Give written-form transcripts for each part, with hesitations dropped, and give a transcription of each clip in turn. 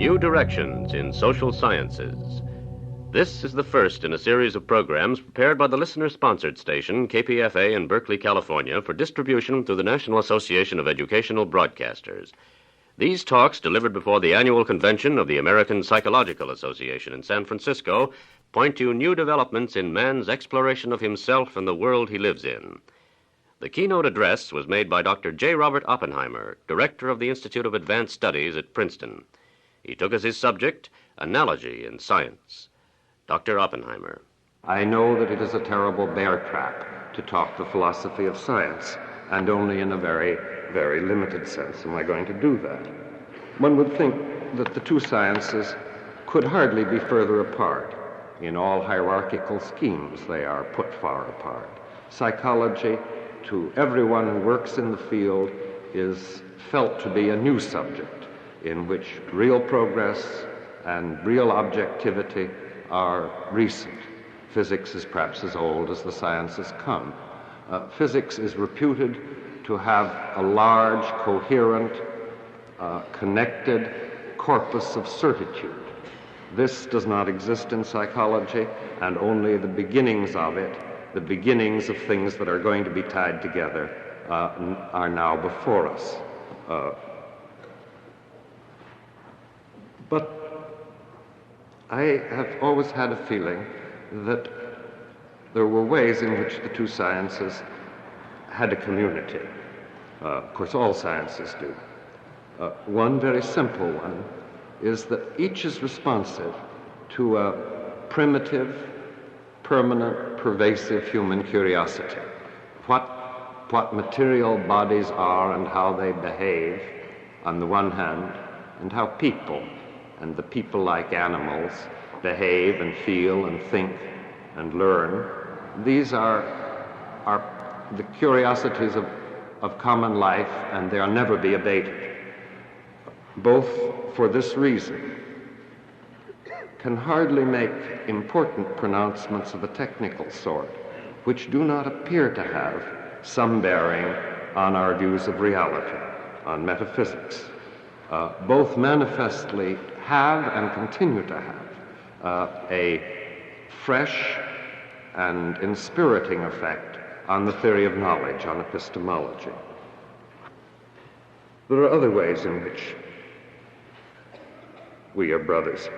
New Directions in Social Sciences. This is the first in a series of programs prepared by the listener-sponsored station KPFA in Berkeley, California, for distribution through the National Association of Educational Broadcasters. These talks, delivered before the annual convention of the American Psychological Association in San Francisco, point to new developments in man's exploration of himself and the world he lives in. The keynote address was made by Dr. J. Robert Oppenheimer, director of the Institute of Advanced Studies at Princeton. He took as his subject, Analogy in Science. Dr. Oppenheimer. I know that it is a terrible bear trap to talk the philosophy of science, and only in a very, very limited sense am I going to do that. One would think that the two sciences could hardly be further apart. In all hierarchical schemes, they are put far apart. Psychology, to everyone who works in the field, is felt to be a new subject in which real progress and real objectivity are recent. Physics is perhaps as old as the sciences come. Physics is reputed to have a large, coherent, connected corpus of certitude. This does not exist in psychology, and only the beginnings of it, the beginnings of things that are going to be tied together, are now before us. But I have always had a feeling that there were ways in which the two sciences had a community. Of course, all sciences do. One very simple one is that each is responsive to a primitive, permanent, pervasive human curiosity. What material bodies are and how they behave on the one hand, and how people and the people-like animals behave and feel and think and learn. These are the curiosities of common life, and they'll never be abated. Both for this reason can hardly make important pronouncements of a technical sort, which do not appear to have some bearing on our views of reality, on metaphysics. Both manifestly have and continue to have a fresh and inspiriting effect on the theory of knowledge, on epistemology. There are other ways in which we are brothers.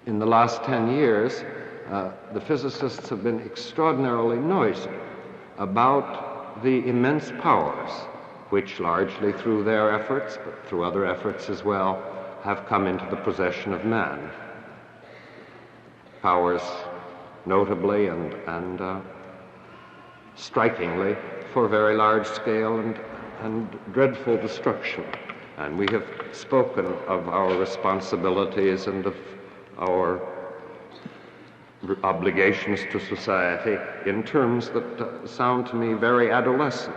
In the last 10 years, the physicists have been extraordinarily noisy about the immense powers which, largely through their efforts, but through other efforts as well, have come into the possession of man. Powers notably and strikingly for very large scale and dreadful destruction. And we have spoken of our responsibilities and of our obligations to society in terms that sound to me very adolescent,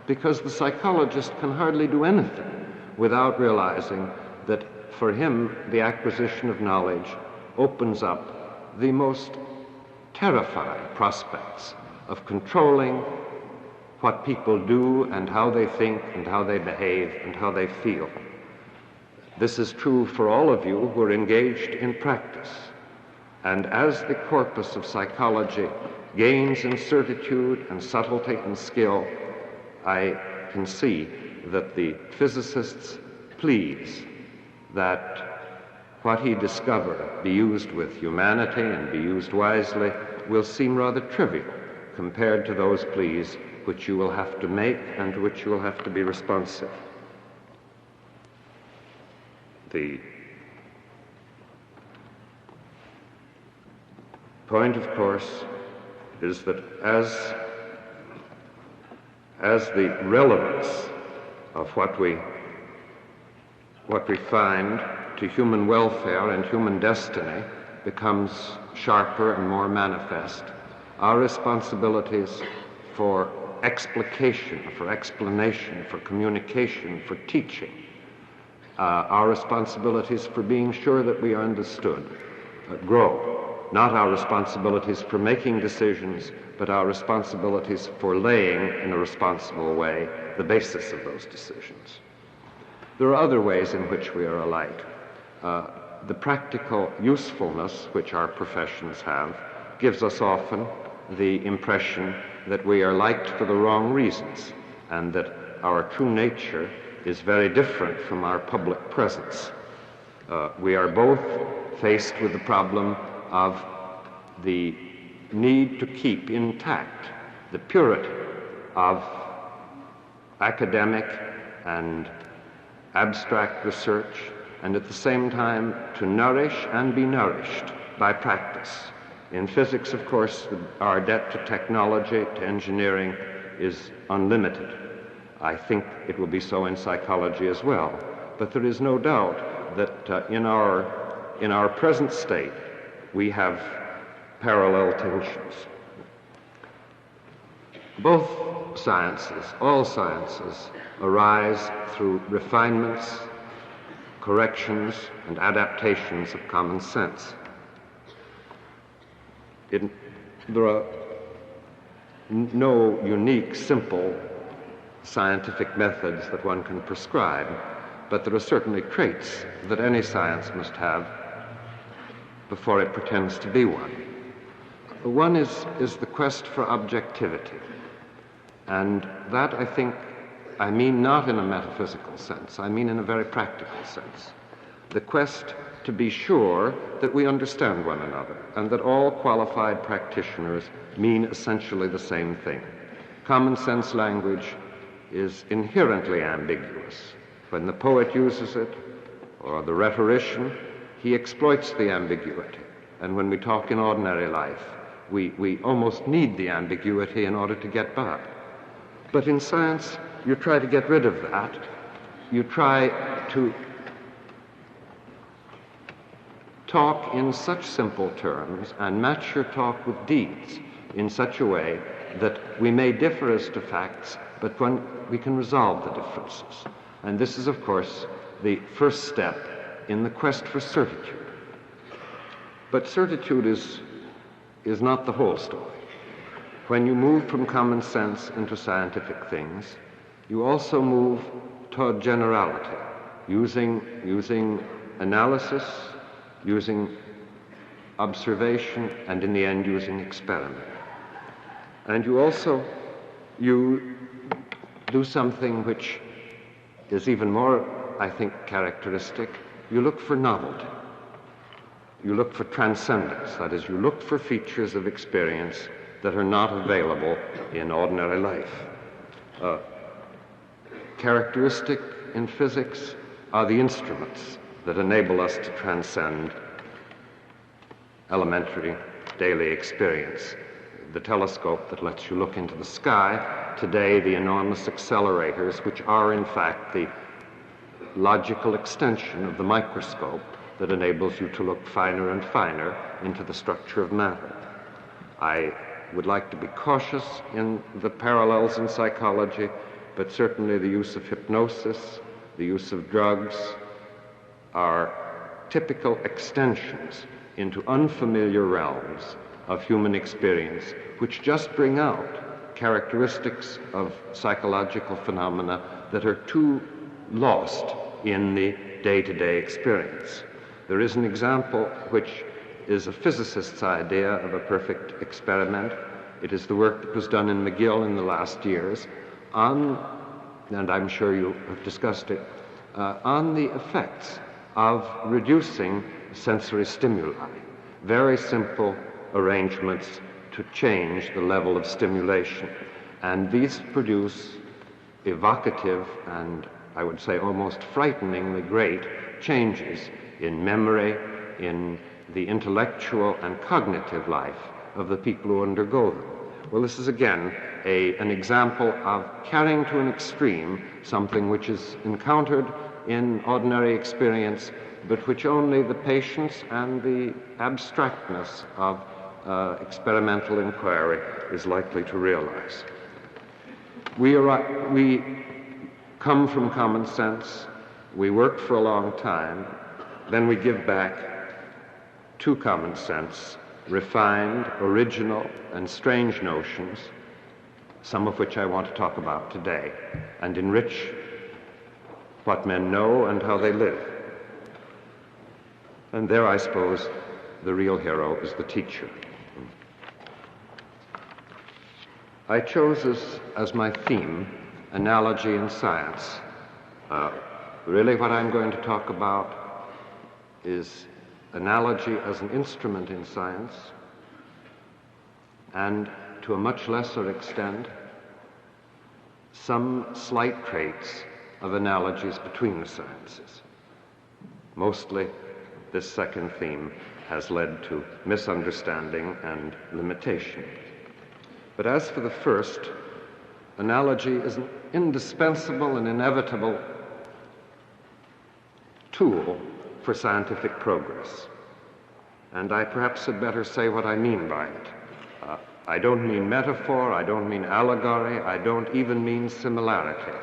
because the psychologist can hardly do anything without realizing that for him the acquisition of knowledge opens up the most terrifying prospects of controlling what people do and how they think and how they behave and how they feel. This is true for all of you who are engaged in practice. And as the corpus of psychology gains in certitude and subtlety and skill, I can see that the physicists please that what he discovered be used with humanity and be used wisely will seem rather trivial compared to those pleas which you will have to make and to which you will have to be responsive. The point, of course, is that as the relevance of what we find to human welfare and human destiny becomes sharper and more manifest, our responsibilities for explication, for explanation, for communication, for teaching, our responsibilities for being sure that we are understood grow. Not our responsibilities for making decisions, but our responsibilities for laying in a responsible way the basis of those decisions. There are other ways in which we are alike. The practical usefulness which our professions have gives us often the impression that we are liked for the wrong reasons and that our true nature is very different from our public presence. We are both faced with the problem of the need to keep intact the purity of academic and abstract research, and at the same time to nourish and be nourished by practice. In physics, of course, our debt to technology, to engineering, is unlimited. I think it will be so in psychology as well. But there is no doubt that in our present state, we have parallel tensions. Both sciences, all sciences, arise through refinements, corrections, and adaptations of common sense. There are no unique, simple scientific methods that one can prescribe, but there are certainly traits that any science must have before it pretends to be one. One is the quest for objectivity, and that I mean not in a metaphysical sense, I mean in a very practical sense. The quest to be sure that we understand one another and that all qualified practitioners mean essentially the same thing. Common sense language is inherently ambiguous. When the poet uses it, or the rhetorician, he exploits the ambiguity. And when we talk in ordinary life, we almost need the ambiguity in order to get by. But in science, you try to get rid of that. You try to talk in such simple terms and match your talk with deeds in such a way that we may differ as to facts, but we can resolve the differences. And this is, of course, the first step in the quest for certitude. But certitude is not the whole story. When you move from common sense into scientific things, you also move toward generality, using analysis, using observation, and in the end using experiment. And you do something which is even more, I think, characteristic. You look for novelty. You look for transcendence. That is, you look for features of experience that are not available in ordinary life. Characteristic in physics are the instruments that enable us to transcend elementary daily experience. The telescope that lets you look into the sky, today the enormous accelerators, which are in fact the logical extension of the microscope that enables you to look finer and finer into the structure of matter. I would like to be cautious in the parallels in psychology, but certainly the use of hypnosis, the use of drugs, are typical extensions into unfamiliar realms of human experience, which just bring out characteristics of psychological phenomena that are too lost in the day-to-day experience. There is an example which is a physicist's idea of a perfect experiment. It is the work that was done in McGill in the last years on, and I'm sure you have discussed it, on the effects of reducing sensory stimuli. Very simple arrangements to change the level of stimulation. And these produce evocative and, I would say, almost frighteningly great changes in memory, in the intellectual and cognitive life of the people who undergo them. Well, this is again an example of carrying to an extreme something which is encountered in ordinary experience, but which only the patience and the abstractness of experimental inquiry is likely to realize. We come from common sense, we work for a long time, then we give back to common sense refined, original, and strange notions, some of which I want to talk about today, and enrich what men know and how they live. And there, I suppose, the real hero is the teacher. I chose as my theme analogy in science. Really what I'm going to talk about is analogy as an instrument in science, and to a much lesser extent, some slight traits of analogies between the sciences. Mostly, this second theme has led to misunderstanding and limitation. But as for the first, analogy is an indispensable and inevitable tool for scientific progress. And I perhaps had better say what I mean by it. I don't mean metaphor, I don't mean allegory, I don't even mean similarity,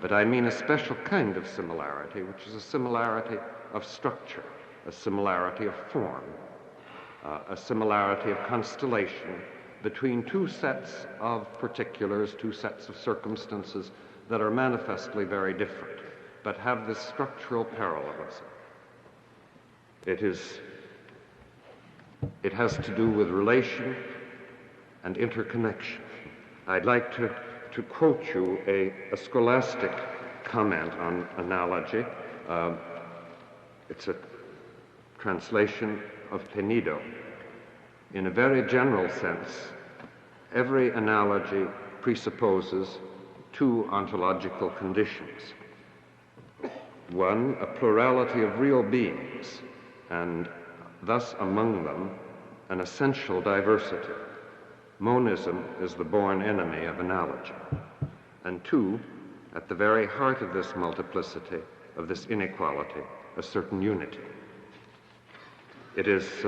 but I mean a special kind of similarity, which is a similarity of structure, a similarity of form, a similarity of constellation between two sets of particulars, two sets of circumstances that are manifestly very different, but have this structural parallelism. It has to do with relation and interconnection. I'd like to quote you a scholastic comment on analogy. It's a translation of Penido. In a very general sense, every analogy presupposes two ontological conditions. One, a plurality of real beings, and thus among them, an essential diversity. Monism is the born enemy of analogy. And two, at the very heart of this multiplicity, of this inequality, a certain unity. It is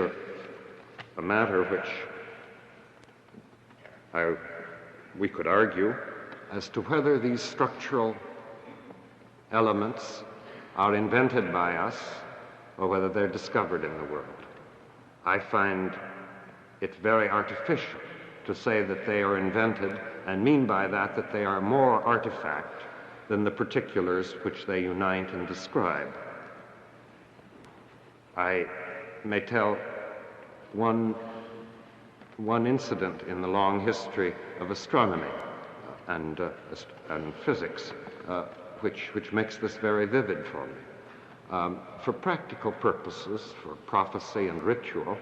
a matter which we could argue as to whether these structural elements are invented by us or whether they're discovered in the world. I find it very artificial to say that they are invented, and mean by that they are more artifact than the particulars which they unite and describe. I may tell one incident in the long history of astronomy and physics, which makes this very vivid for me. For practical purposes, for prophecy and ritual,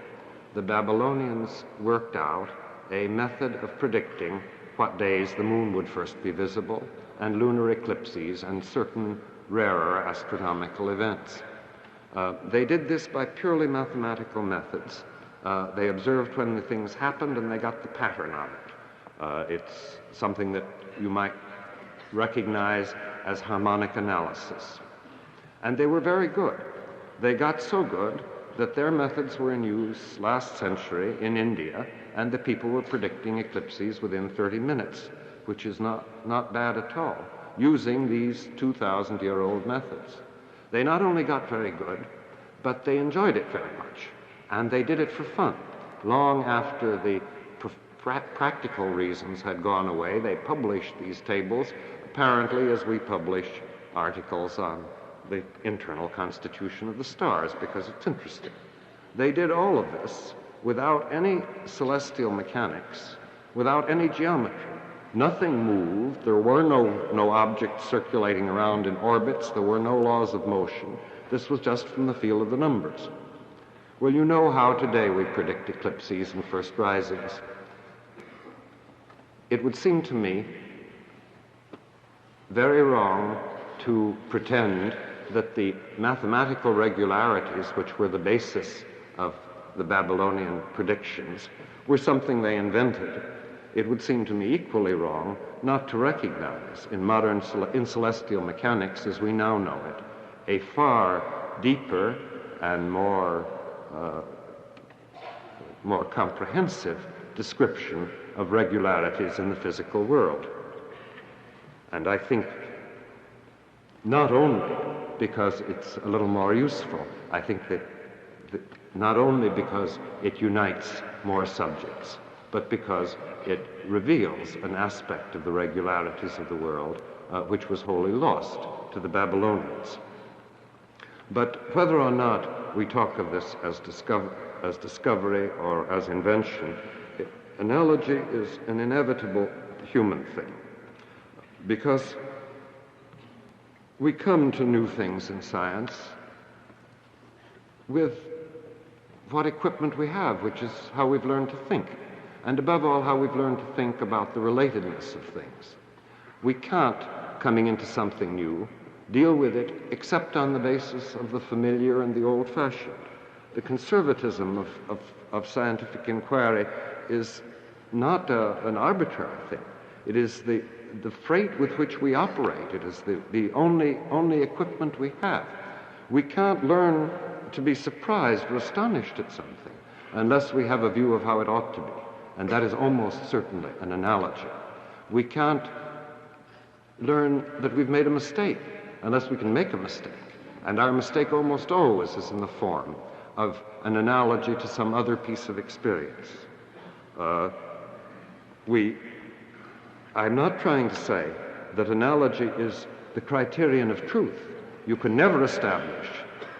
the Babylonians worked out a method of predicting what days the moon would first be visible, and lunar eclipses, and certain rarer astronomical events. They did this by purely mathematical methods. They observed when the things happened, and they got the pattern of it. It's something that you might recognize as harmonic analysis. And they were very good. They got so good that their methods were in use last century in India, and the people were predicting eclipses within 30 minutes, which is not bad at all, using these 2,000-year-old methods. They not only got very good, but they enjoyed it very much, and they did it for fun. Long after the practical reasons had gone away, they published these tables, apparently as we publish articles on the internal constitution of the stars, because it's interesting. They did all of this without any celestial mechanics, without any geometry. Nothing moved. There were no objects circulating around in orbits. There were no laws of motion. This was just from the feel of the numbers. Well, you know how today we predict eclipses and first risings. It would seem to me very wrong to pretend that the mathematical regularities which were the basis of the Babylonian predictions were something they invented. It would seem to me equally wrong not to recognize in celestial mechanics, as we now know it, a far deeper and more comprehensive description of regularities in the physical world. And I think not only because it's a little more useful, I think that not only because it unites more subjects, but because it reveals an aspect of the regularities of the world which was wholly lost to the Babylonians. But whether or not we talk of this as discovery or as invention, analogy is an inevitable human thing, because we come to new things in science with what equipment we have, which is how we've learned to think, and above all, how we've learned to think about the relatedness of things. We can't, coming into something new, deal with it except on the basis of the familiar and the old-fashioned. The conservatism of scientific inquiry is not an arbitrary thing. It is the freight with which we operate. It is the only equipment we have. We can't learn to be surprised or astonished at something unless we have a view of how it ought to be, and that is almost certainly an analogy. We can't learn that we've made a mistake unless we can make a mistake, and our mistake almost always is in the form of an analogy to some other piece of experience. I'm not trying to say that analogy is the criterion of truth. You can never establish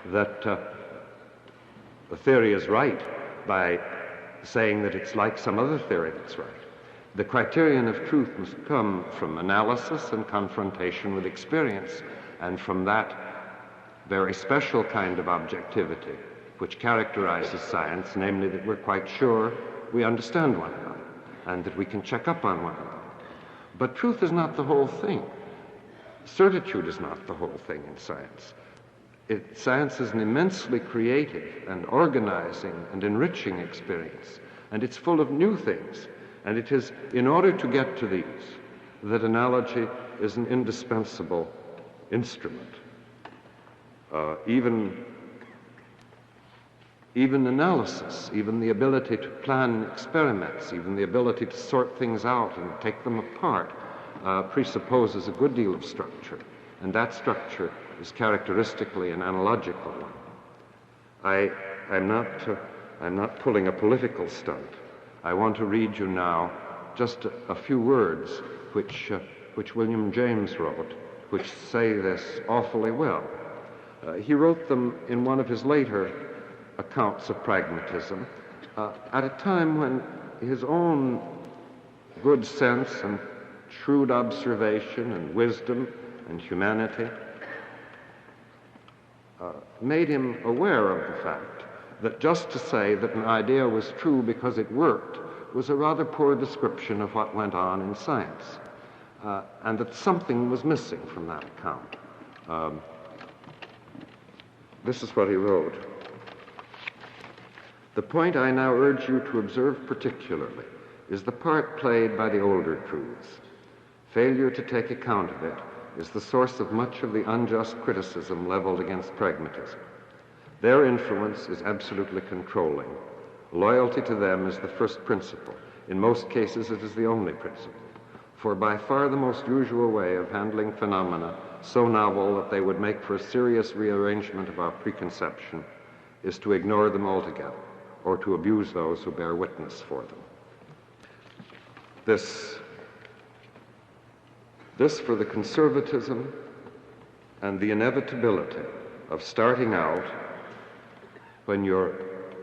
that a theory is right by saying that it's like some other theory that's right. The criterion of truth must come from analysis and confrontation with experience, and from that very special kind of objectivity which characterizes science, namely that we're quite sure we understand one another and that we can check up on one another. But truth is not the whole thing. Certitude is not the whole thing in science. Science is an immensely creative and organizing and enriching experience, and it's full of new things. And it is in order to get to these that analogy is an indispensable instrument. Even analysis, even the ability to plan experiments, even the ability to sort things out and take them apart, presupposes a good deal of structure, and that structure is characteristically an analogical one. I'm not pulling a political stunt. I want to read you now just a few words which William James wrote, which say this awfully well. He wrote them in one of his later accounts of pragmatism at a time when his own good sense and shrewd observation and wisdom and humanity made him aware of the fact that just to say that an idea was true because it worked was a rather poor description of what went on in science, and that something was missing from that account. This is what he wrote. The point I now urge you to observe particularly is the part played by the older truths. Failure to take account of it is the source of much of the unjust criticism leveled against pragmatism. Their influence is absolutely controlling. Loyalty to them is the first principle. In most cases, it is the only principle. For by far the most usual way of handling phenomena so novel that they would make for a serious rearrangement of our preconception is to ignore them altogether, or to abuse those who bear witness for them. This for the conservatism and the inevitability of starting out when you're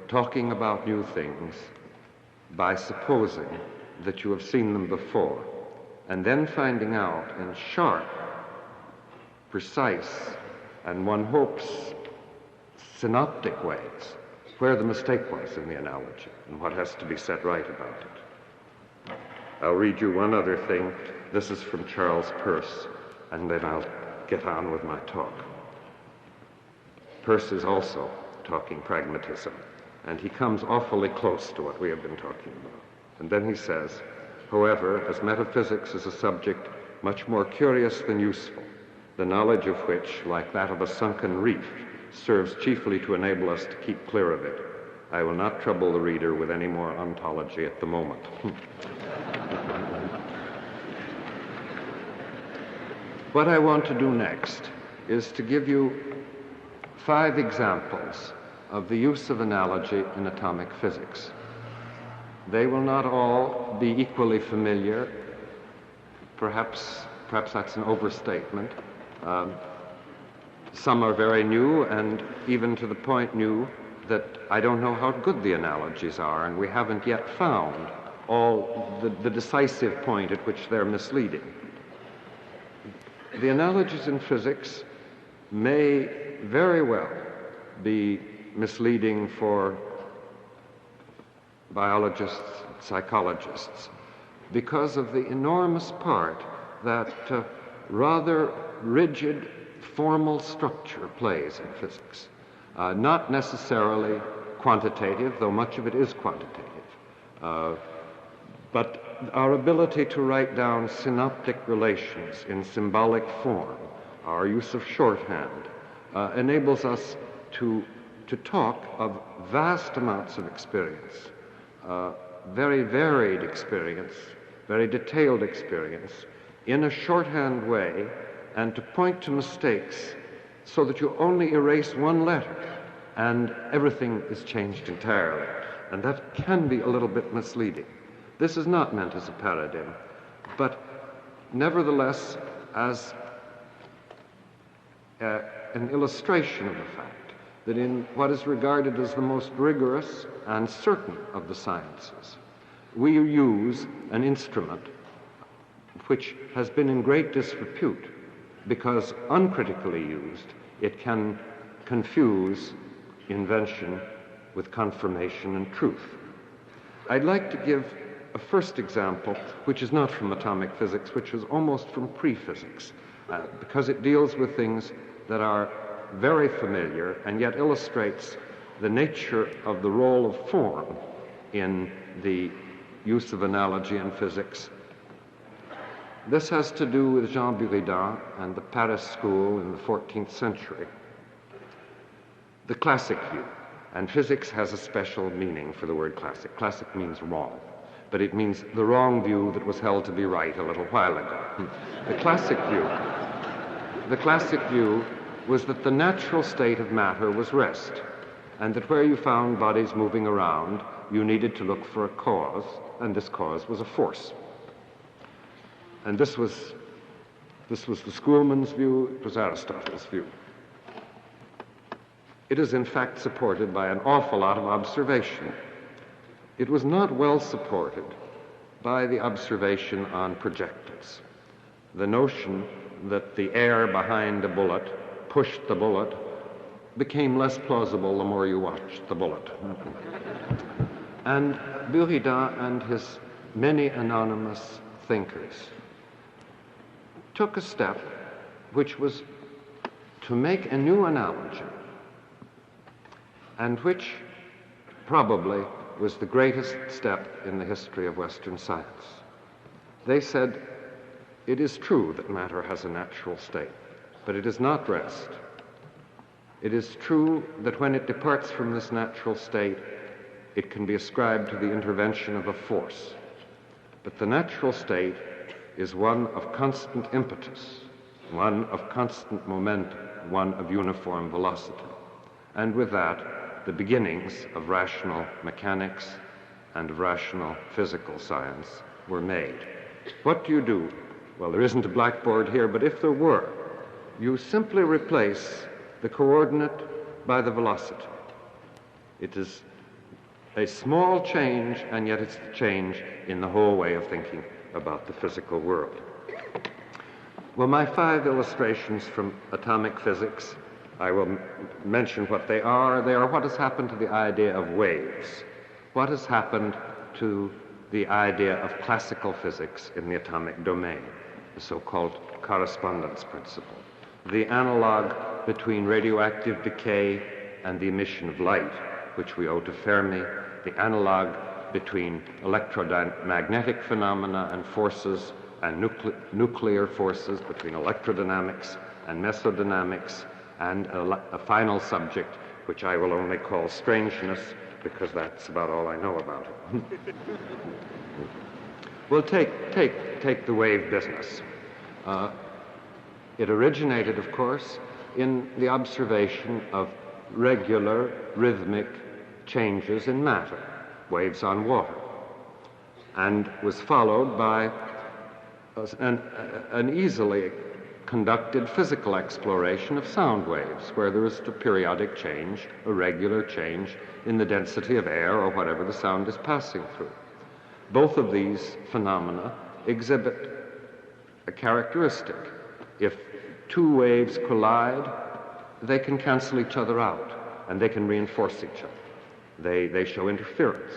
talking about new things by supposing that you have seen them before, and then finding out in sharp, precise, and one hopes synoptic ways where the mistake was in the analogy and what has to be set right about it. I'll read you one other thing. This is from Charles Peirce, and then I'll get on with my talk. Peirce is also talking pragmatism, and he comes awfully close to what we have been talking about. And then he says, however, as metaphysics is a subject much more curious than useful, the knowledge of which, like that of a sunken reef, serves chiefly to enable us to keep clear of it, I will not trouble the reader with any more ontology at the moment. What I want to do next is to give you 5 examples of the use of analogy in atomic physics. They will not all be equally familiar. Perhaps perhaps that's an overstatement. Some are very new, and even to the point new that I don't know how good the analogies are, and we haven't yet found the decisive point at which they're misleading. The analogies in physics may very well be misleading for biologists, psychologists, because of the enormous part that rather rigid formal structure plays in physics. Not necessarily quantitative, though much of it is quantitative, but our ability to write down synoptic relations in symbolic form, our use of shorthand, enables us to talk of vast amounts of experience, very varied experience, very detailed experience, in a shorthand way, and to point to mistakes so that you only erase one letter and everything is changed entirely. And that can be a little bit misleading. This is not meant as a paradigm, but nevertheless as an illustration of the fact that in what is regarded as the most rigorous and certain of the sciences, we use an instrument which has been in great disrepute because uncritically used, it can confuse invention with confirmation and truth. I'd like to give a first example, which is not from atomic physics, which is almost from pre-physics, because it deals with things that are very familiar and yet illustrates the nature of the role of form in the use of analogy in physics. This has to do with Jean Buridan and the Paris school in the 14th century. The classic view, and physics has a special meaning for the word classic. Classic means wrong, but it means the wrong view that was held to be right a little while ago. The classic view was that the natural state of matter was rest, and that where you found bodies moving around, you needed to look for a cause, and this cause was a force. And this was the schoolman's view, it was Aristotle's view. It is in fact supported by an awful lot of observation. It was not well supported by the observation on projectiles. The notion that the air behind a bullet pushed the bullet became less plausible the more you watched the bullet. And Buridan and his many anonymous thinkers took a step which was to make a new analogy, and which probably was the greatest step in the history of Western science. They said, it is true that matter has a natural state, but it is not rest. It is true that when it departs from this natural state, it can be ascribed to the intervention of a force. But the natural state is one of constant impetus, one of constant momentum, one of uniform velocity. And with that, the beginnings of rational mechanics and of rational physical science were made. What do you do? Well, there isn't a blackboard here, but if there were, you simply replace the coordinate by the velocity. It is a small change, and yet it's the change in the whole way of thinking about the physical world. Well, my 5 illustrations from atomic physics, I will mention what they are. They are what has happened to the idea of waves, what has happened to the idea of classical physics in the atomic domain, the so-called correspondence principle, the analog between radioactive decay and the emission of light, which we owe to Fermi, the analog between electromagnetic phenomena and forces and nuclear forces, between electrodynamics and mesodynamics, and a final subject, which I will only call strangeness, because that's about all I know about it. Well, take the wave business. It originated, of course, in the observation of regular, rhythmic changes in matter, waves on water, and was followed by an easily conducted physical exploration of sound waves, where there is a periodic change, a regular change in the density of air or whatever the sound is passing through. Both of these phenomena exhibit a characteristic. If two waves collide, they can cancel each other out, and they can reinforce each other. They show interference.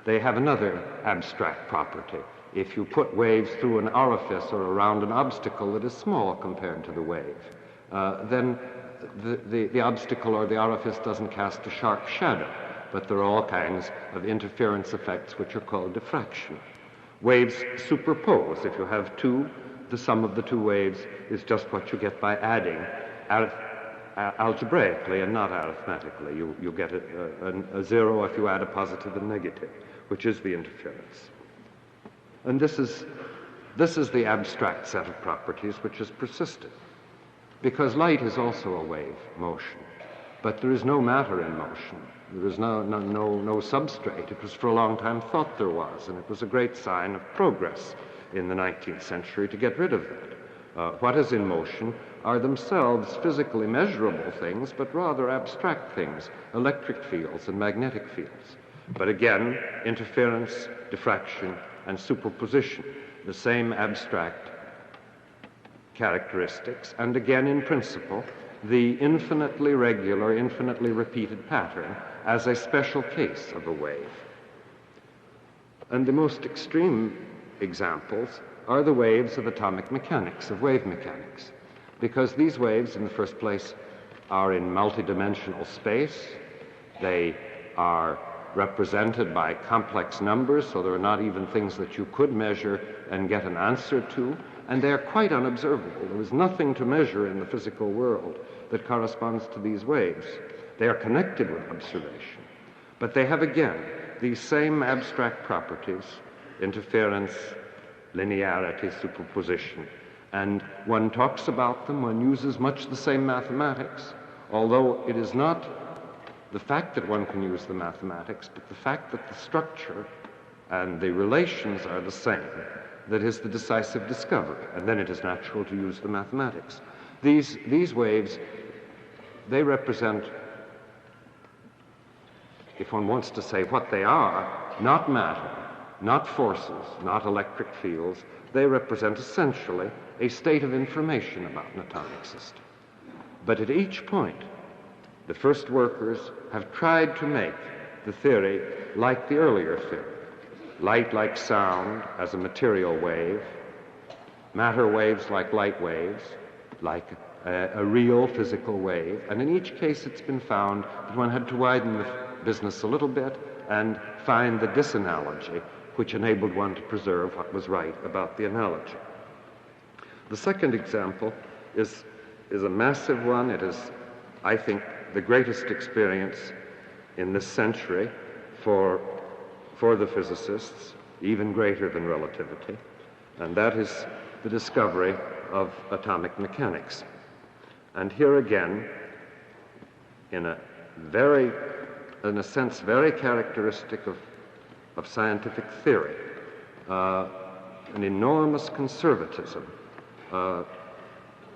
They have another abstract property. If you put waves through an orifice or around an obstacle that is small compared to the wave, then the obstacle or the orifice doesn't cast a sharp shadow, but there are all kinds of interference effects which are called diffraction. Waves superpose. If you have two, the sum of the two waves is just what you get by adding algebraically and not arithmetically. You get a zero if you add a positive and negative, which is the interference. And this is the abstract set of properties which has persisted. Because light is also a wave motion, but there is no matter in motion. There is no substrate. It was for a long time thought there was, and it was a great sign of progress in the 19th century to get rid of that. What is in motion are themselves physically measurable things, but rather abstract things, electric fields and magnetic fields. But again, interference, diffraction, and superposition, the same abstract characteristics, and again, in principle, the infinitely regular, infinitely repeated pattern as a special case of a wave. And the most extreme examples are the waves of atomic mechanics, of wave mechanics, because these waves, in the first place, are in multidimensional space. They are represented by complex numbers, so there are not even things that you could measure and get an answer to, and they are quite unobservable. There is nothing to measure in the physical world that corresponds to these waves. They are connected with observation, but they have, again, these same abstract properties: interference, linearity, superposition. And one talks about them, one uses much the same mathematics, although it is not the fact that one can use the mathematics, but the fact that the structure and the relations are the same that is the decisive discovery, and then it is natural to use the mathematics. These waves, they represent, if one wants to say what they are, not matter, not forces, not electric fields. They represent essentially a state of information about an atomic system. But at each point, the first workers have tried to make the theory like the earlier theory. Light like sound as a material wave, matter waves like light waves, like a real physical wave. And in each case it's been found that one had to widen the business a little bit and find the disanalogy which enabled one to preserve what was right about the analogy. The second example is a massive one. It is, I think, the greatest experience in this century for the physicists, even greater than relativity, and that is the discovery of atomic mechanics. And here again, in a sense very characteristic of scientific theory, an enormous conservatism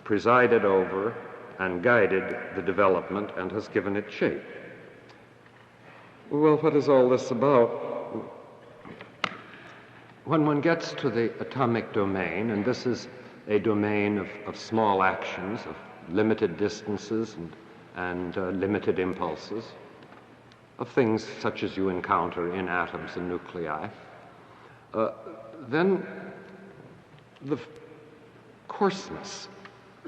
presided over and guided the development and has given it shape. Well, what is all this about? When one gets to the atomic domain, and this is a domain of small actions, of limited distances and limited impulses, of things such as you encounter in atoms and nuclei, then the coarseness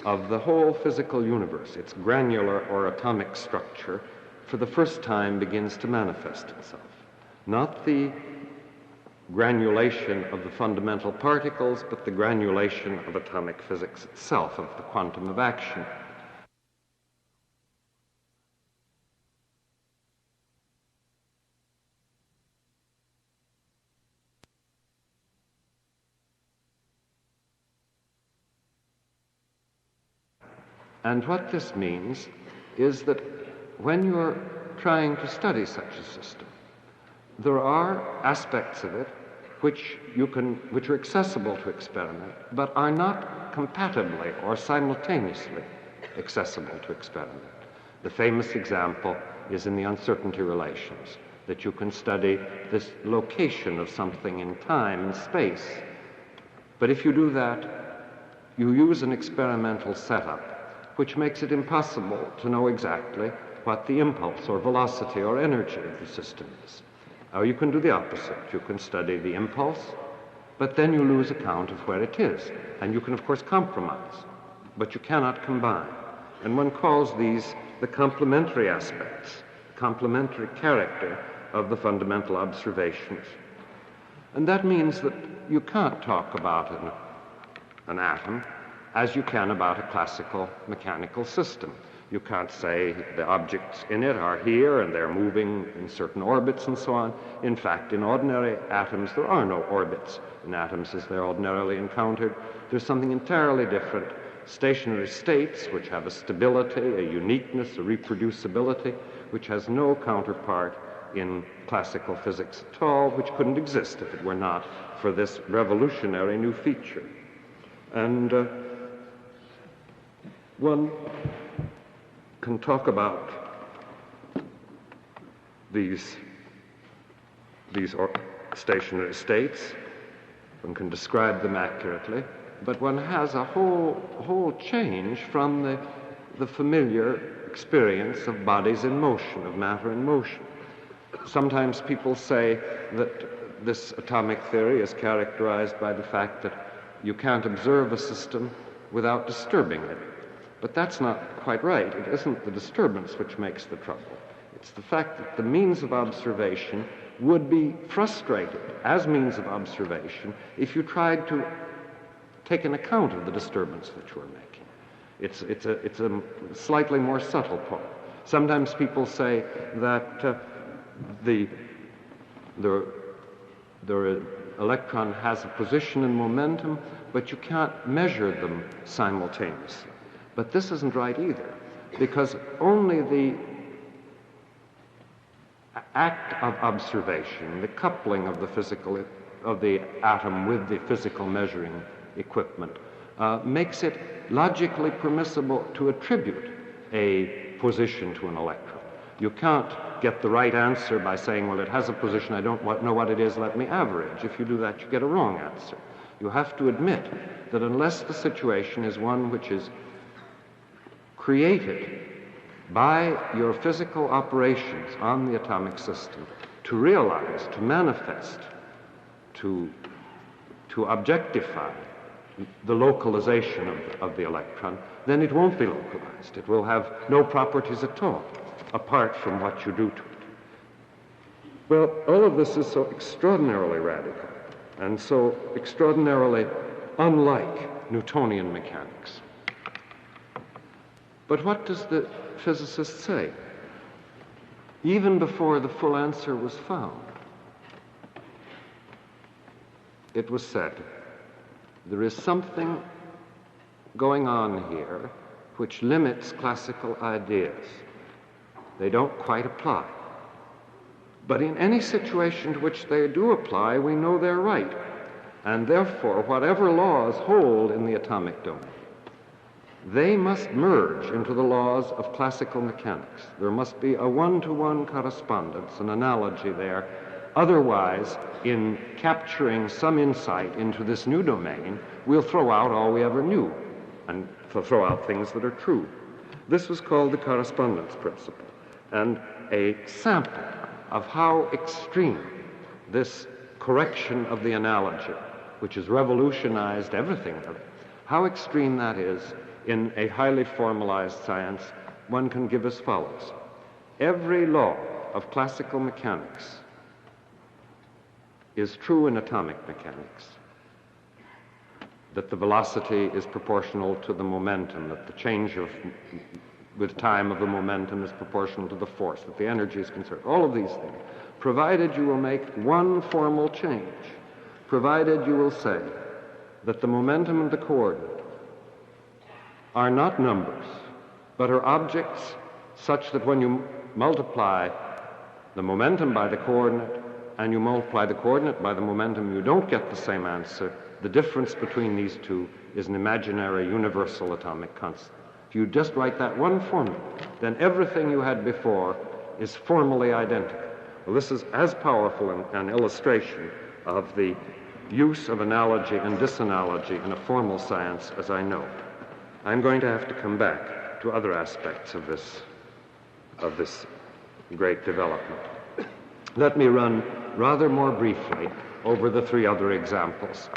of the whole physical universe, its granular or atomic structure, for the first time begins to manifest itself. Not the granulation of the fundamental particles, but the granulation of atomic physics itself, of the quantum of action. And what this means is that when you're trying to study such a system, there are aspects of it which are accessible to experiment, but are not compatibly or simultaneously accessible to experiment. The famous example is in the uncertainty relations, that you can study this location of something in time and space. But if you do that, you use an experimental setup, which makes it impossible to know exactly what the impulse or velocity or energy of the system is. Or you can do the opposite. You can study the impulse, but then you lose account of where it is. And you can, of course, compromise, but you cannot combine. And one calls these the complementary aspects, complementary character of the fundamental observations. And that means that you can't talk about an atom as you can about a classical mechanical system. You can't say the objects in it are here and they're moving in certain orbits and so on. In fact, in ordinary atoms, there are no orbits. In atoms as they're ordinarily encountered, there's something entirely different. Stationary states, which have a stability, a uniqueness, a reproducibility, which has no counterpart in classical physics at all, which couldn't exist if it were not for this revolutionary new feature. And one can talk about these stationary states, one can describe them accurately, but one has a whole change from the familiar experience of bodies in motion, of matter in motion. Sometimes people say that this atomic theory is characterized by the fact that you can't observe a system without disturbing it. But that's not quite right. It isn't the disturbance which makes the trouble. It's the fact that the means of observation would be frustrated as means of observation if you tried to take an account of the disturbance that you are making. It's a slightly more subtle point. Sometimes people say that the electron has a position and momentum, but you can't measure them simultaneously. But this isn't right either, because only the act of observation, the coupling of the atom with the physical measuring equipment, makes it logically permissible to attribute a position to an electron. You can't get the right answer by saying, well, it has a position, I don't know what it is, let me average. If you do that, you get a wrong answer. You have to admit that unless the situation is one which is created by your physical operations on the atomic system to realize, to manifest, to objectify the localization of the electron, then it won't be localized. It will have no properties at all, apart from what you do to it. Well, all of this is so extraordinarily radical and so extraordinarily unlike Newtonian mechanics. But what does the physicist say? Even before the full answer was found, it was said, there is something going on here which limits classical ideas. They don't quite apply. But in any situation to which they do apply, we know they're right. And therefore, whatever laws hold in the atomic domain, they must merge into the laws of classical mechanics. There must be a one-to-one correspondence, an analogy there. Otherwise, in capturing some insight into this new domain, we'll throw out all we ever knew and throw out things that are true. This was called the correspondence principle, and a sample of how extreme this correction of the analogy, which has revolutionized everything, how extreme that is in a highly formalized science, one can give as follows. Every law of classical mechanics is true in atomic mechanics, that the velocity is proportional to the momentum, that the change with time of the momentum is proportional to the force, that the energy is conserved, all of these things, provided you will make one formal change, provided you will say that the momentum and the coordinate are not numbers, but are objects such that when you multiply the momentum by the coordinate, and you multiply the coordinate by the momentum, you don't get the same answer. The difference between these two is an imaginary universal atomic constant. If you just write that one formula, then everything you had before is formally identical. Well, this is as powerful an illustration of the use of analogy and disanalogy in a formal science as I know. I'm going to have to come back to other aspects of this great development. Let me run rather more briefly over the three other examples.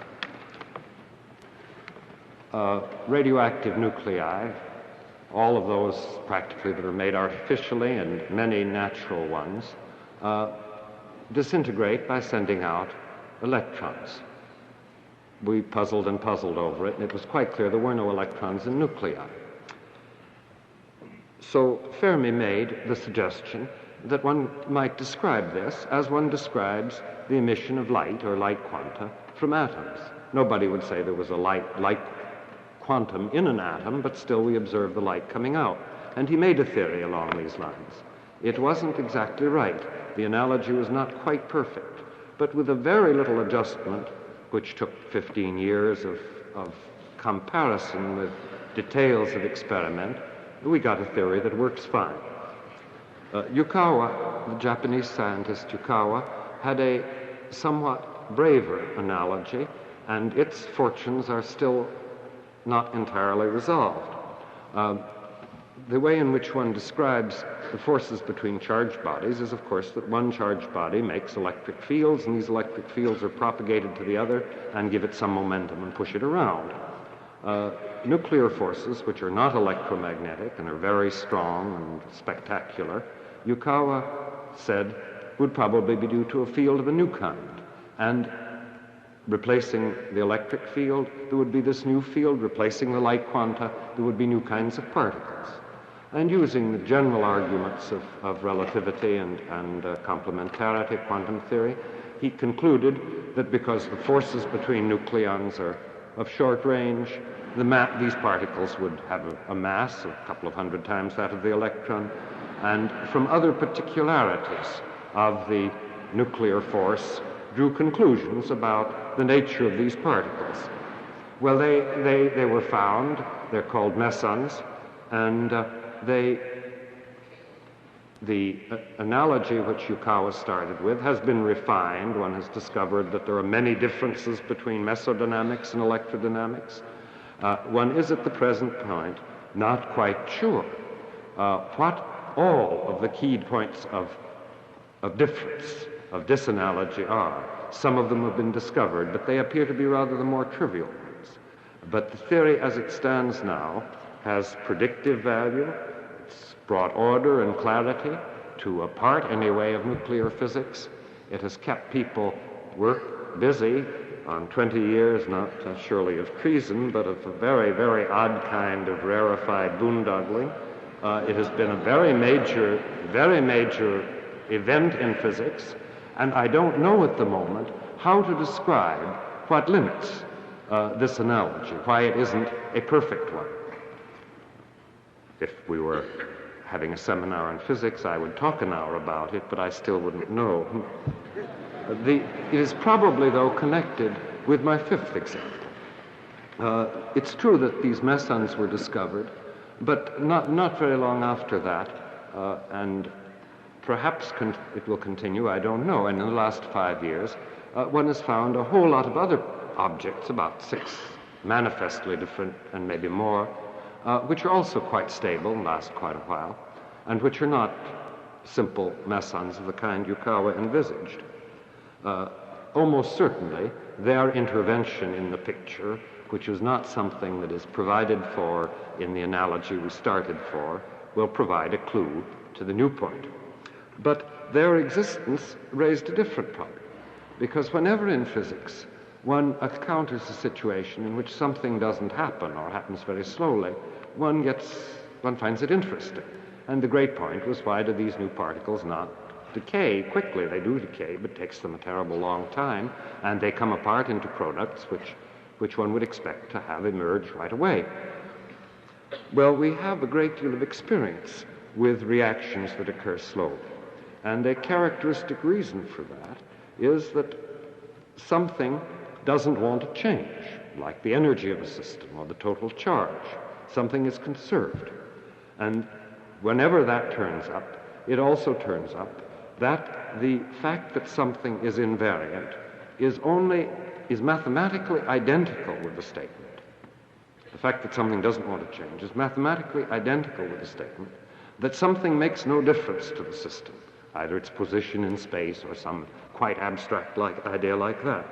Radioactive nuclei, all of those practically that are made artificially and many natural ones, disintegrate by sending out electrons. We puzzled and puzzled over it, and it was quite clear there were no electrons in nuclei. So Fermi made the suggestion that one might describe this as one describes the emission of light or light quanta from atoms. Nobody would say there was a light quantum in an atom, but still we observe the light coming out. And he made a theory along these lines. It wasn't exactly right. The analogy was not quite perfect. But with a very little adjustment, which took 15 years of comparison with details of experiment, we got a theory that works fine. Yukawa, the Japanese scientist Yukawa, had a somewhat braver analogy, and its fortunes are still not entirely resolved. The way in which one describes the forces between charged bodies is, of course, that one charged body makes electric fields, and these electric fields are propagated to the other and give it some momentum and push it around. Nuclear forces, which are not electromagnetic and are very strong and spectacular, Yukawa said would probably be due to a field of a new kind. And replacing the electric field, there would be this new field. Replacing the light quanta, there would be new kinds of particles. And using the general arguments of relativity and complementarity, quantum theory, he concluded that because the forces between nucleons are of short range, these particles would have a mass of a couple of hundred times that of the electron, and from other particularities of the nuclear force drew conclusions about the nature of these particles. Well, they were found. They're called mesons, and the analogy which Yukawa started with has been refined. One has discovered that there are many differences between mesodynamics and electrodynamics. One is at the present point not quite sure what all of the key points of difference, of disanalogy are. Some of them have been discovered, but they appear to be rather the more trivial ones. But the theory as it stands now has predictive value. It's brought order and clarity to a part, anyway, of nuclear physics. It has kept people busy on 20 years, not surely of treason, but of a very, very odd kind of rarefied boondoggling. It has been a very major event in physics, and I don't know at the moment how to describe what limits this analogy, why it isn't a perfect one. If we were having a seminar on physics, I would talk an hour about it, but I still wouldn't know. It is probably, though, connected with my fifth example. It's true that these mesons were discovered, but not very long after that, and perhaps it will continue, I don't know. And in the last 5 years, one has found a whole lot of other objects, about 6 manifestly different and maybe more, which are also quite stable and last quite a while, and which are not simple mesons of the kind Yukawa envisaged. Almost certainly, their intervention in the picture, which was not something that is provided for in the analogy we started for, will provide a clue to the new point. But their existence raised a different problem, because whenever in physics one encounters a situation in which something doesn't happen or happens very slowly, one finds it interesting. And the great point was, why do these new particles not decay quickly? They do decay, but it takes them a terrible long time, and they come apart into products which one would expect to have emerge right away. Well, we have a great deal of experience with reactions that occur slowly. And a characteristic reason for that is that something doesn't want to change, like the energy of a system or the total charge. Something is conserved. And whenever that turns up, it also turns up that the fact that something is invariant is mathematically identical with the statement. The fact that something doesn't want to change is mathematically identical with the statement that something makes no difference to the system, either its position in space or some quite abstract idea like that.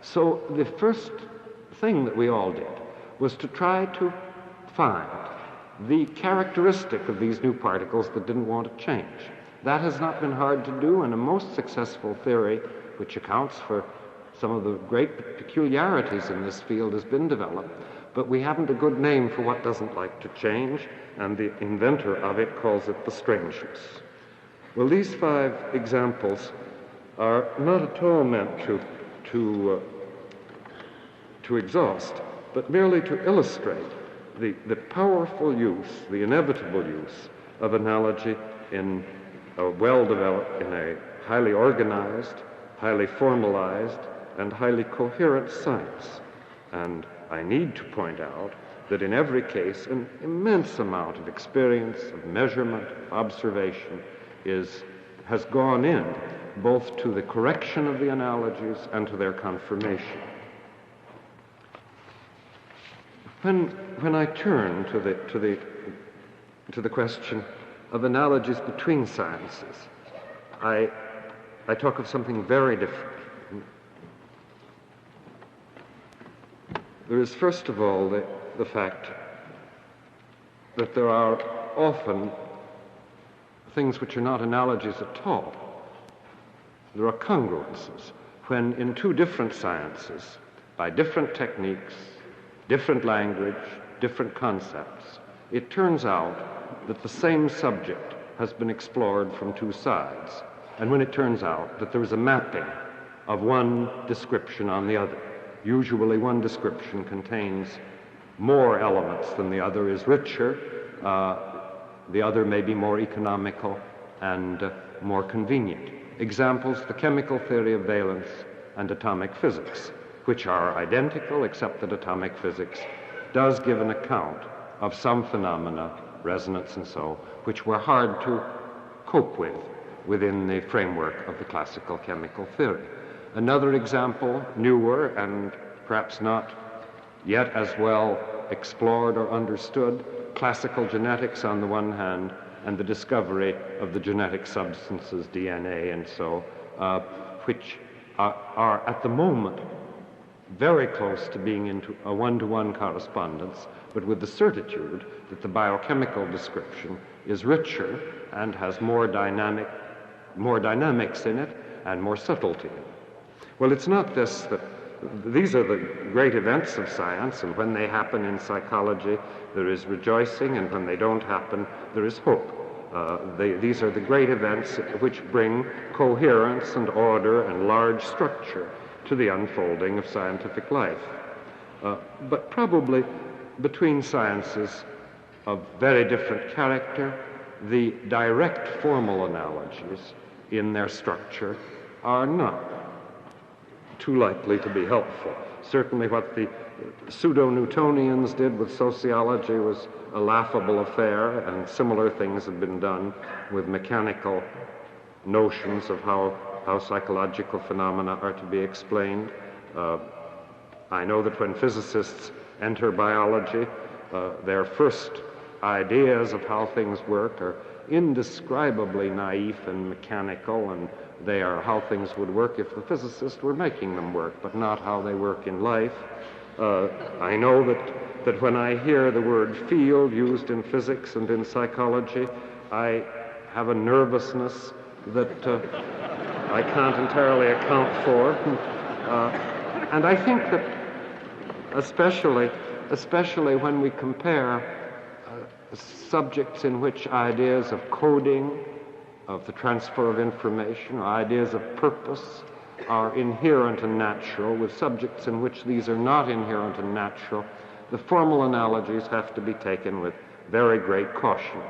So the first thing that we all did was to try to find the characteristic of these new particles that didn't want to change. That has not been hard to do, and a most successful theory, which accounts for some of the great peculiarities in this field, has been developed, but we haven't a good name for what doesn't like to change, and the inventor of it calls it the strangeness. Well, these 5 examples are not at all meant to exhaust, but merely to illustrate the powerful use, the inevitable use of analogy in a well-developed, in a highly organized, highly formalized, and highly coherent science. And I need to point out that in every case, an immense amount of experience, of measurement, of observation has gone in both to the correction of the analogies and to their confirmation. When I turn to the question of analogies between sciences, I talk of something very different. There is, first of all, the fact that there are often things which are not analogies at all. There are congruences when in 2 different sciences, by different techniques, different language, different concepts, it turns out that the same subject has been explored from 2 sides, and when it turns out that there is a mapping of one description on the other. Usually one description contains more elements than the other, is richer, the other may be more economical and more convenient. Examples, the chemical theory of valence and atomic physics, which are identical except that atomic physics does give an account of some phenomena, resonance and so, which were hard to cope with within the framework of the classical chemical theory. Another example, newer and perhaps not yet as well explored or understood, classical genetics on the one hand, and the discovery of the genetic substances, DNA and so, which are at the moment very close to being into a one-to-one correspondence, but with the certitude that the biochemical description is richer and has more dynamics in it and more subtlety in it. Well, it's not this that these are the great events of science, and when they happen in psychology, there is rejoicing, and when they don't happen, there is hope. These are the great events which bring coherence and order and large structure to the unfolding of scientific life. But probably between sciences of very different character, the direct formal analogies in their structure are not too likely to be helpful. Certainly what the pseudo-Newtonians did with sociology was a laughable affair, and similar things have been done with mechanical notions of how psychological phenomena are to be explained. I know that when physicists enter biology, their first ideas of how things work are indescribely naive and mechanical, and they are how things would work if the physicist were making them work, but not how they work in life. I know that when I hear the word field used in physics and in psychology, I have a nervousness that I can't entirely account for. And I think that especially when we compare subjects in which ideas of coding, of the transfer of information, or ideas of purpose are inherent and natural, with subjects in which these are not inherent and natural, the formal analogies have to be taken with very great caution.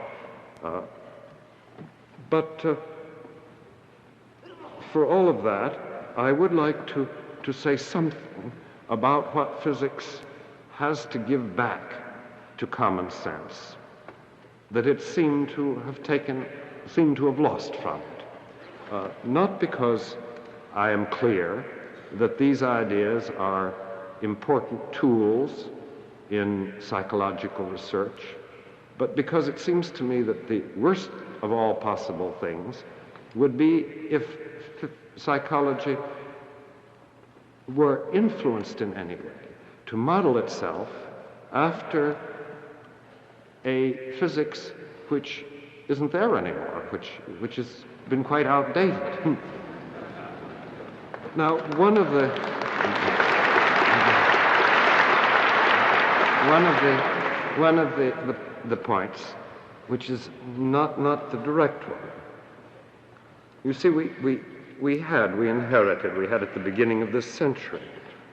But for all of that, I would like to say something about what physics has to give back to common sense that it seemed to have lost from it. Not because I am clear that these ideas are important tools in psychological research, but because it seems to me that the worst of all possible things would be if psychology were influenced in any way to model itself after a physics which isn't there anymore, which has been quite outdated. Now, one of the points, which is not the direct one. You see, we had at the beginning of this century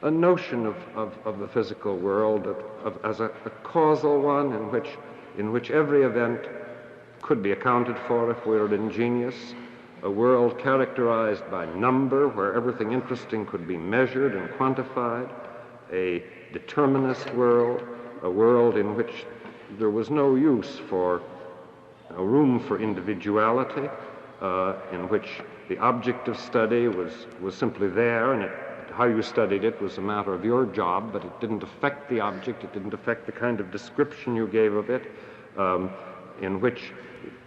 a notion of the physical world as a causal one in which every event could be accounted for if we were ingenious, a world characterized by number where everything interesting could be measured and quantified, a determinist world, a world in which there was no room for individuality, in which the object of study was simply there, and how you studied it was a matter of your job, but it didn't affect the object, it didn't affect the kind of description you gave of it, in which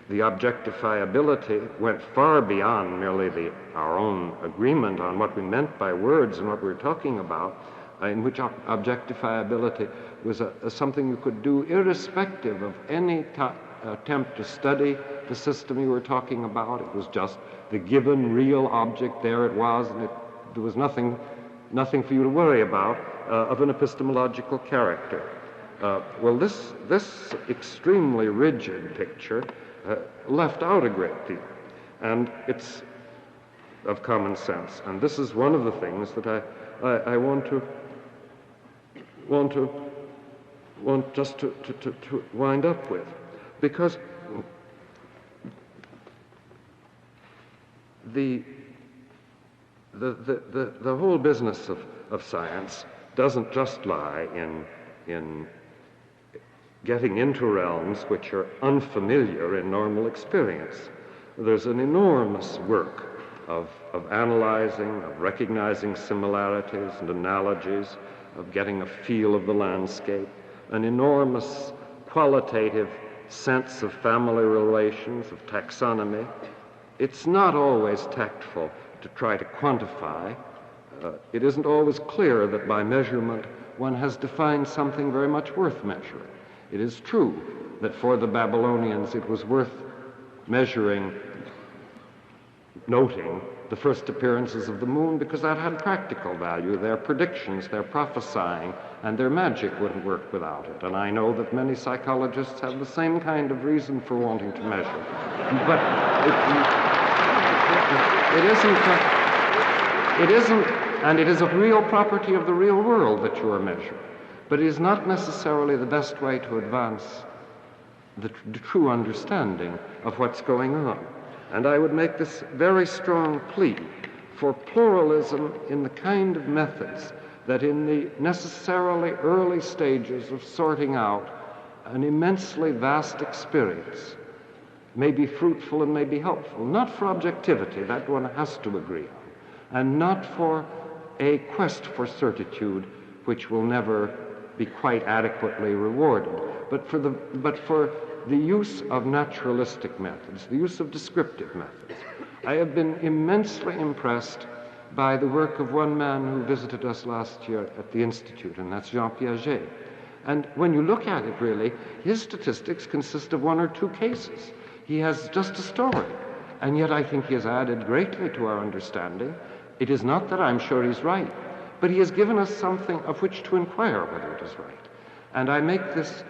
the objectifiability went far beyond merely our own agreement on what we meant by words and what we were talking about, in which objectifiability was something you could do irrespective of any attempt to study the system you were talking about. It was just the given real object, there it was, and there was nothing for you to worry about of an epistemological character. Well, this extremely rigid picture left out a great deal, and it's of common sense. And this is one of the things that I want just to wind up with, because the whole business of science doesn't just lie in getting into realms which are unfamiliar in normal experience. There's an enormous work of analyzing, of recognizing similarities and analogies, of getting a feel of the landscape, an enormous qualitative sense of family relations, of taxonomy. It's not always tactful to try to quantify. It isn't always clear that by measurement one has defined something very much worth measuring. It is true that for the Babylonians it was worth noting the first appearances of the moon because that had practical value. Their predictions, their prophesying, and their magic wouldn't work without it. And I know that many psychologists have the same kind of reason for wanting to measure. But it isn't, and it is a real property of the real world that you are measuring. But it is not necessarily the best way to advance the true understanding of what's going on. And I would make this very strong plea for pluralism in the kind of methods that in the necessarily early stages of sorting out an immensely vast experience may be fruitful and may be helpful, not for objectivity, that one has to agree on, and not for a quest for certitude which will never be quite adequately rewarded, but for the use of naturalistic methods, the use of descriptive methods. I have been immensely impressed by the work of one man who visited us last year at the Institute, and that's Jean Piaget. And when you look at it, really, his statistics consist of one or two cases. He has just a story, and yet I think he has added greatly to our understanding. It is not that I'm sure he's right, but he has given us something of which to inquire whether it is right. And I make this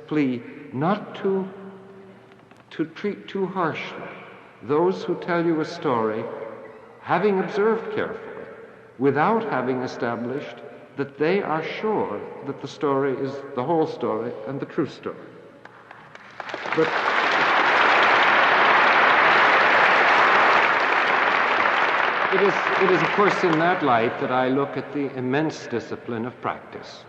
plea not to treat too harshly those who tell you a story having observed carefully, without having established that they are sure that the story is the whole story and the true story. But it is, of course, in that light that I look at the immense discipline of practice,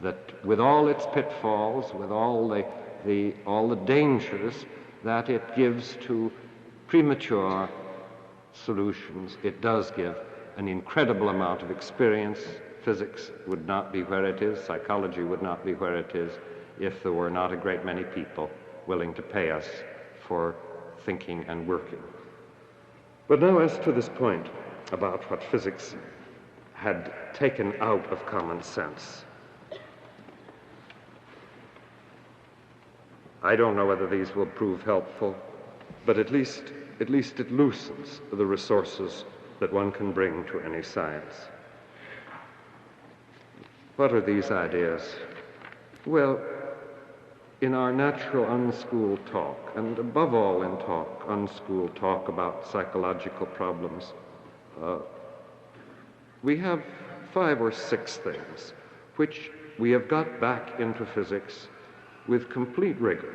that with all its pitfalls, with all the dangers that it gives to premature solutions, it does give an incredible amount of experience. Physics would not be where it is, psychology would not be where it is, if there were not a great many people willing to pay us for thinking and working. But now, as to this point about what physics had taken out of common sense, I don't know whether these will prove helpful, but at least it loosens the resources that one can bring to any science. What are these ideas? Well, in our natural unschooled talk, and above all in unschooled talk about psychological problems, we have 5 or 6 things which we have got back into physics with complete rigor,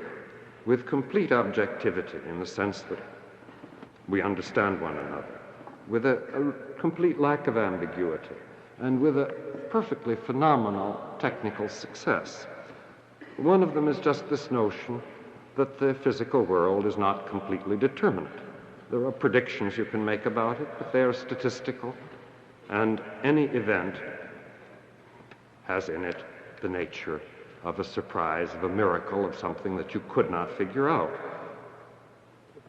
with complete objectivity in the sense that we understand one another, with a complete lack of ambiguity, and with a perfectly phenomenal technical success. One of them is just this notion that the physical world is not completely determinate. There are predictions you can make about it, but they are statistical, and any event has in it the nature of a surprise, of a miracle, of something that you could not figure out.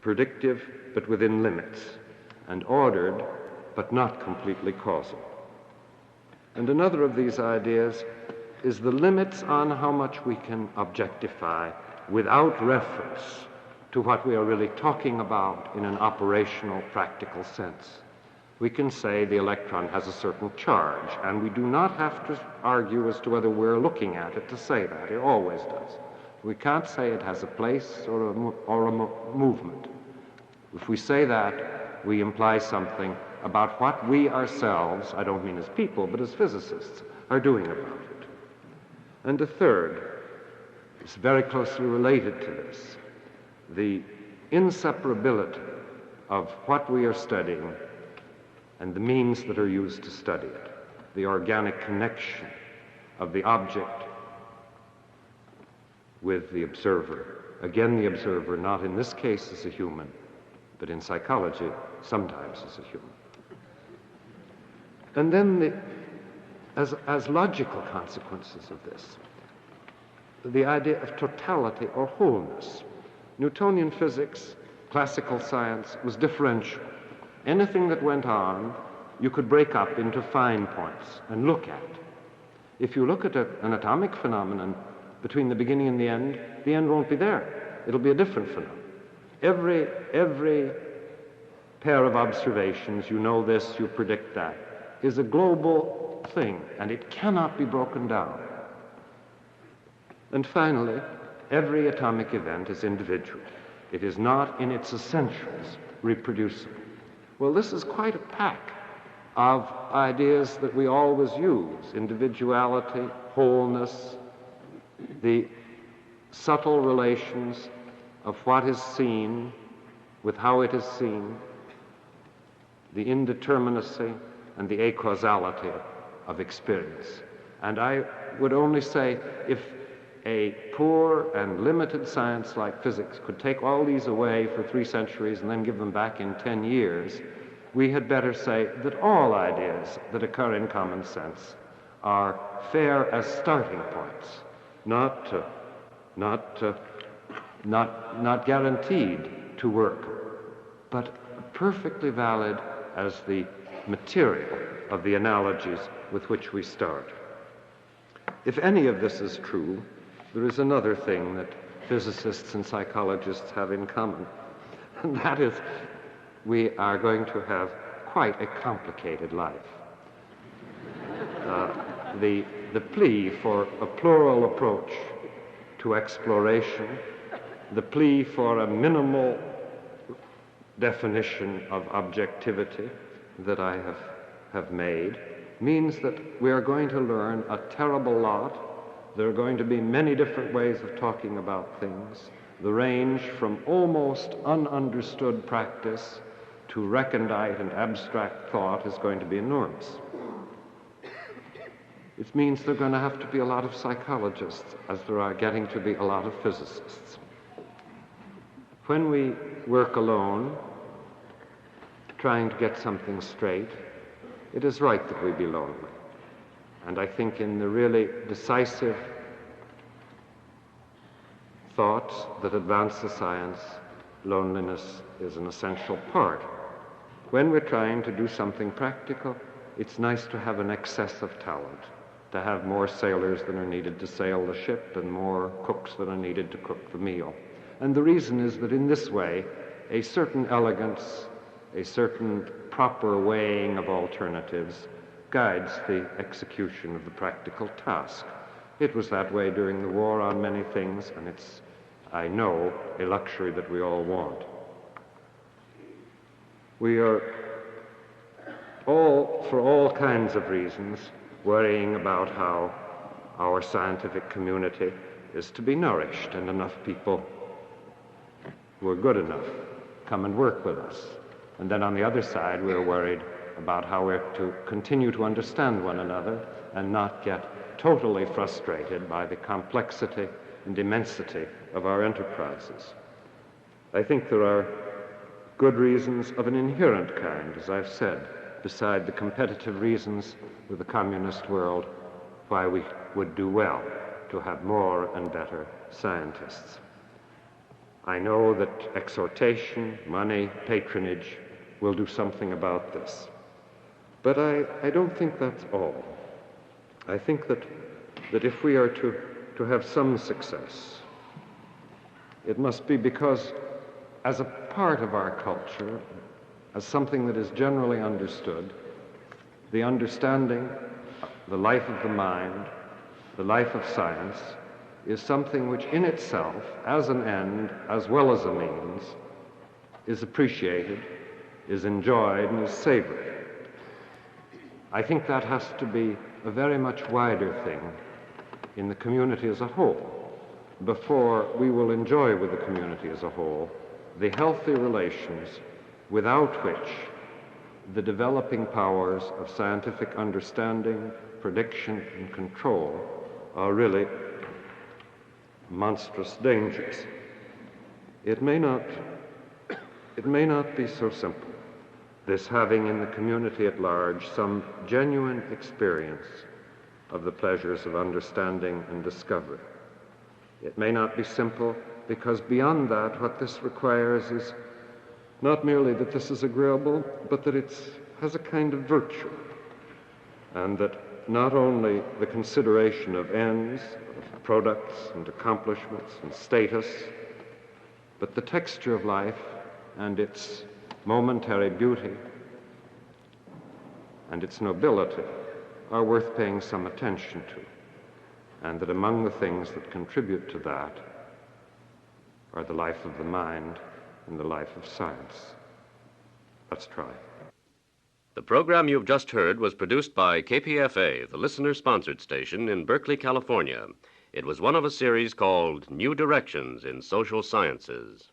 Predictive, but within limits, and ordered, but not completely causal. And another of these ideas is the limits on how much we can objectify without reference to what we are really talking about in an operational, practical sense. We can say the electron has a certain charge, and we do not have to argue as to whether we're looking at it to say that. It always does. We can't say it has a place or a movement. If we say that, we imply something about what we ourselves, I don't mean as people, but as physicists, are doing about it. And the third is very closely related to this, the inseparability of what we are studying and the means that are used to study it, the organic connection of the object with the observer. Again, the observer, not in this case as a human, but in psychology, sometimes as a human. And then, as logical consequences of this, the idea of totality or wholeness. Newtonian physics, classical science, was differential. Anything that went on, you could break up into fine points and look at. If you look at an atomic phenomenon between the beginning and the end won't be there. It'll be a different phenomenon. Every pair of observations, you know this, you predict that, is a global thing, and it cannot be broken down. And finally, every atomic event is individual. It is not in its essentials reproducible. Well, this is quite a pack of ideas that we always use: individuality, wholeness, the subtle relations of what is seen with how it is seen, the indeterminacy and the acausality of experience. And I would only say, if a poor and limited science like physics could take all these away for 3 centuries and then give them back in 10 years, we had better say that all ideas that occur in common sense are fair as starting points, not guaranteed to work, but perfectly valid as the material of the analogies with which we start. If any of this is true, there is another thing that physicists and psychologists have in common, and that is we are going to have quite a complicated life. The plea for a plural approach to exploration, the plea for a minimal definition of objectivity that I have made, means that we are going to learn a terrible lot. There are going to be many different ways of talking about things. The range from almost ununderstood practice to recondite and abstract thought is going to be enormous. It means there are going to have to be a lot of psychologists, as there are getting to be a lot of physicists. When we work alone, trying to get something straight, it is right that we be lonely. And I think in the really decisive thoughts that advance the science, loneliness is an essential part. When we're trying to do something practical, it's nice to have an excess of talent, to have more sailors than are needed to sail the ship and more cooks than are needed to cook the meal. And the reason is that in this way, a certain elegance, a certain proper weighing of alternatives guides the execution of the practical task. It was that way during the war on many things, and it's, I know, a luxury that we all want. We are all, for all kinds of reasons, worrying about how our scientific community is to be nourished and enough people who are good enough come and work with us. And then on the other side, we're worried about how we're to continue to understand one another and not get totally frustrated by the complexity and immensity of our enterprises. I think there are good reasons of an inherent kind, as I've said, beside the competitive reasons with the communist world, why we would do well to have more and better scientists. I know that exhortation, money, patronage will do something about this. But I don't think that's all. I think that if we are to have some success, it must be because as a part of our culture, as something that is generally understood, the understanding, the life of the mind, the life of science, is something which in itself, as an end, as well as a means, is appreciated, is enjoyed, and is savored. I think that has to be a very much wider thing in the community as a whole, before we will enjoy with the community as a whole the healthy relations without which the developing powers of scientific understanding, prediction, and control are really monstrous dangers. It may not be so simple, this having in the community at large some genuine experience of the pleasures of understanding and discovery. It may not be simple because beyond that, what this requires is not merely that this is agreeable, but that it has a kind of virtue, and that not only the consideration of ends, of products and accomplishments and status, but the texture of life and its momentary beauty and its nobility are worth paying some attention to, and that among the things that contribute to that are the life of the mind and the life of science. Let's try. The program you've just heard was produced by KPFA, the listener-sponsored station in Berkeley, California. It was one of a series called New Directions in Social Sciences.